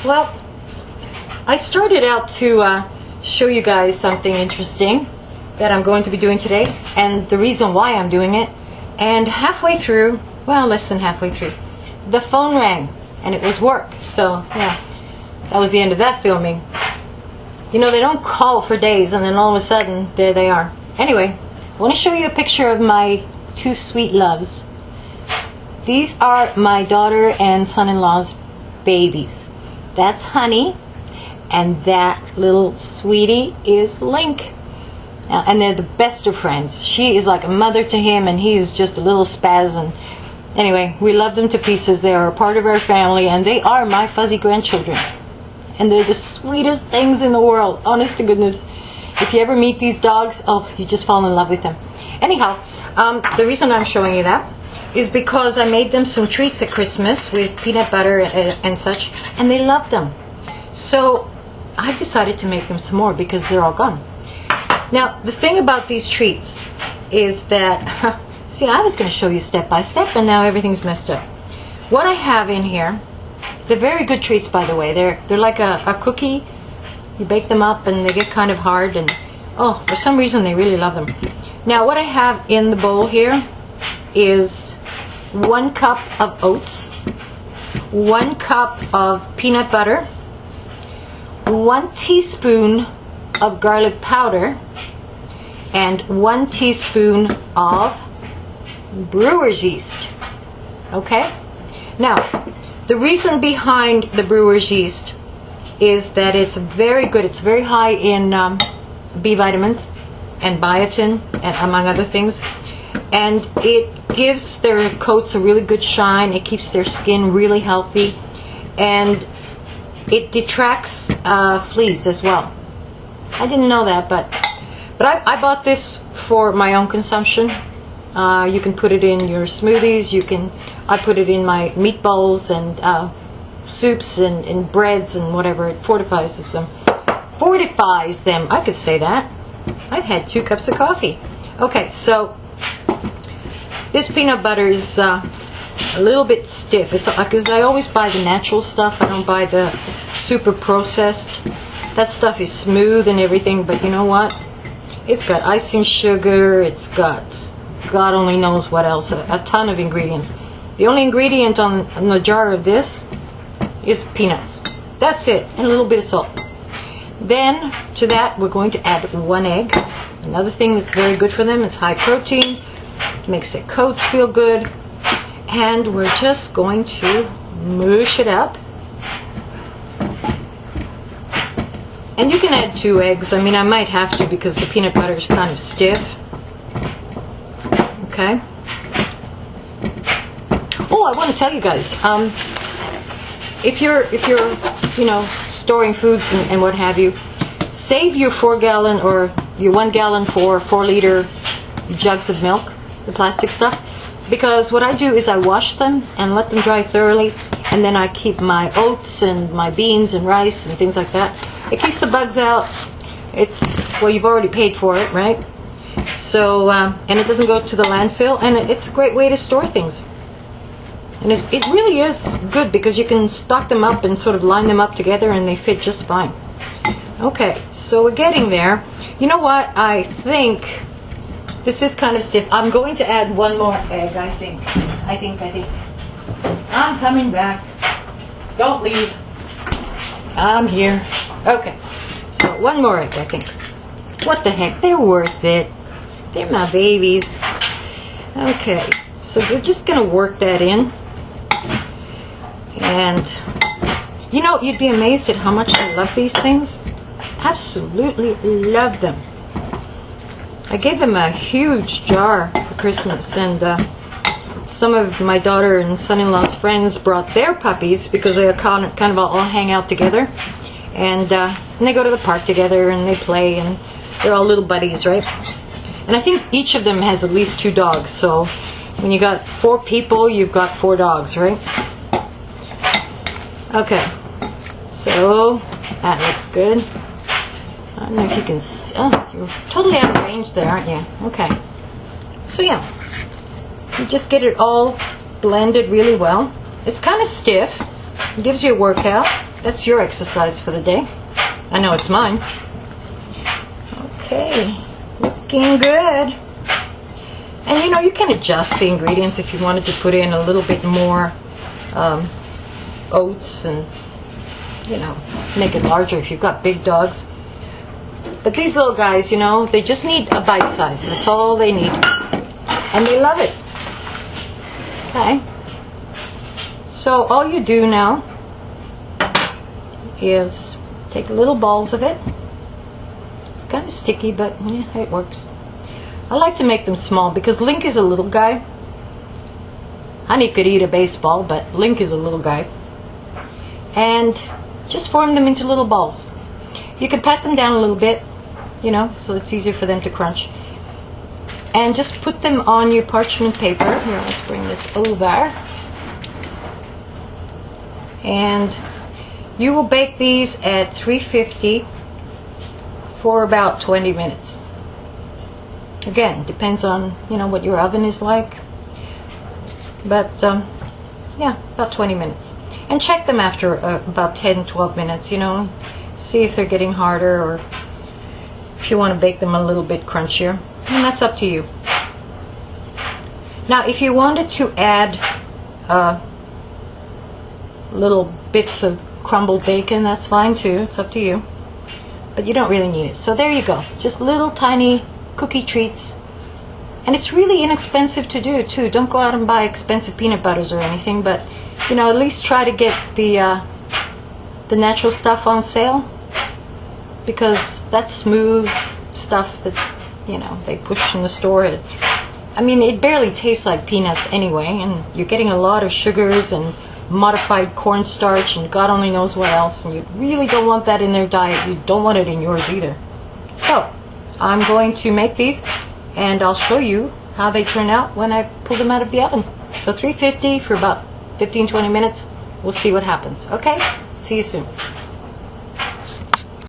Well, I started out to show you guys something interesting that I'm going to be doing today, and the reason why I'm doing it. And halfway through, well, less than halfway through, the phone rang, and it was work. So, yeah, that was the end of that filming. You know, they don't call for days, and then all of a sudden, there they are. Anyway, I want to show you a picture of my two sweet loves. These are my daughter and son-in-law's babies. That's Honey, and that little sweetie is Link. And they're the best of friends. She is like a mother to him, and he is just a little spaz. And anyway, we love them to pieces. They are a part of our family, and they are my fuzzy grandchildren. And they're the sweetest things in the world, honest to goodness. If you ever meet these dogs, oh, you just fall in love with them. Anyhow, the reason I'm showing you that is because I made them some treats at Christmas with peanut butter and such, and they love them. So I decided to make them some more because they're all gone. Now, the thing about these treats is that, see, I was going to show you step by step, and now everything's messed up. What I have in here, they're very good treats, by the way. They're like a cookie. You bake them up, and they get kind of hard, and oh, for some reason, they really love them. Now, what I have in the bowl here is 1 cup of oats, 1 cup of peanut butter, 1 teaspoon of garlic powder, and 1 teaspoon of brewer's yeast. Okay? Now, the reason behind the brewer's yeast is that it's very good. It's very high in B vitamins and biotin, and among other things. And it gives their coats a really good shine. It keeps their skin really healthy. And it detracts fleas as well. I didn't know that, but I bought this for my own consumption. You can put it in your smoothies. I put it in my meatballs and soups and breads and whatever. It fortifies them. I could say that. I've had 2 cups of coffee. Okay, so this peanut butter is a little bit stiff. It's because I always buy the natural stuff. I don't buy the super processed. That stuff is smooth and everything, but you know what? It's got icing sugar. It's got God only knows what else. A ton of ingredients. The only ingredient on the jar of this is peanuts. That's it, and a little bit of salt. Then to that we're going to add 1 egg. Another thing that's very good for them. It's high protein. Makes their coats feel good. And we're just going to mush it up. And you can add 2 eggs. I mean, I might have to because the peanut butter is kind of stiff. Okay. Oh, I want to tell you guys, if you're storing foods and what have you, save your 4-gallon or your 1 gallon for 4-liter jugs of milk, the plastic stuff, because what I do is I wash them and let them dry thoroughly, and then I keep my oats and my beans and rice and things like that. It keeps the bugs out. Well, you've already paid for it, right? So, and it doesn't go to the landfill, and it's a great way to store things. And it really is good because you can stock them up and sort of line them up together, and they fit just fine. Okay, so we're getting there. You know what? I think this is kind of stiff. I'm going to add 1 more egg, I think. I'm coming back. Don't leave. I'm here. Okay, so 1 more egg, I think. What the heck? They're worth it. They're my babies. Okay, so we're just going to work that in. And, you know, you'd be amazed at how much I love these things. Absolutely love them. I gave them a huge jar for Christmas, and some of my daughter and son-in-law's friends brought their puppies because they kind of all hang out together. And they go to the park together, and they play, and they're all little buddies, right? And I think each of them has at least 2 dogs, so when you got 4 people, you've got 4 dogs, right? Okay, so that looks good. I don't know if you can see. Oh, you're totally out of range there, aren't you? Okay. So yeah, you just get it all blended really well. It's kind of stiff. It gives you a workout. That's your exercise for the day. I know it's mine. Okay, looking good. And you know, you can adjust the ingredients if you wanted to put in a little bit more oats and, you know, make it larger if you've got big dogs. But these little guys, you know, they just need a bite size. That's all they need. And they love it. Okay. So all you do now is take little balls of it. It's kind of sticky, but yeah, it works. I like to make them small because Link is a little guy. Honey could eat a baseball, but Link is a little guy. And just form them into little balls. You can pat them down a little bit, you know, so it's easier for them to crunch. And just put them on your parchment paper. Here, let's bring this over. And you will bake these at 350 for about 20 minutes. Again, depends on, you know, what your oven is like. But, yeah, about 20 minutes. And check them after about 10, 12 minutes, you know. See if they're getting harder or if you want to bake them a little bit crunchier. And that's up to you. Now, if you wanted to add little bits of crumbled bacon, that's fine too. It's up to you. But you don't really need it. So there you go. Just little tiny cookie treats. And it's really inexpensive to do too. Don't go out and buy expensive peanut butters or anything, but you know, at least try to get the natural stuff on sale, because that's smooth stuff that, you know, they push in the store. I mean, it barely tastes like peanuts anyway, and you're getting a lot of sugars and modified cornstarch and God only knows what else, and you really don't want that in their diet. You don't want it in yours either. So I'm going to make these and I'll show you how they turn out when I pull them out of the oven. So 350 for about 15-20 minutes. We'll see what happens. Okay? See you soon.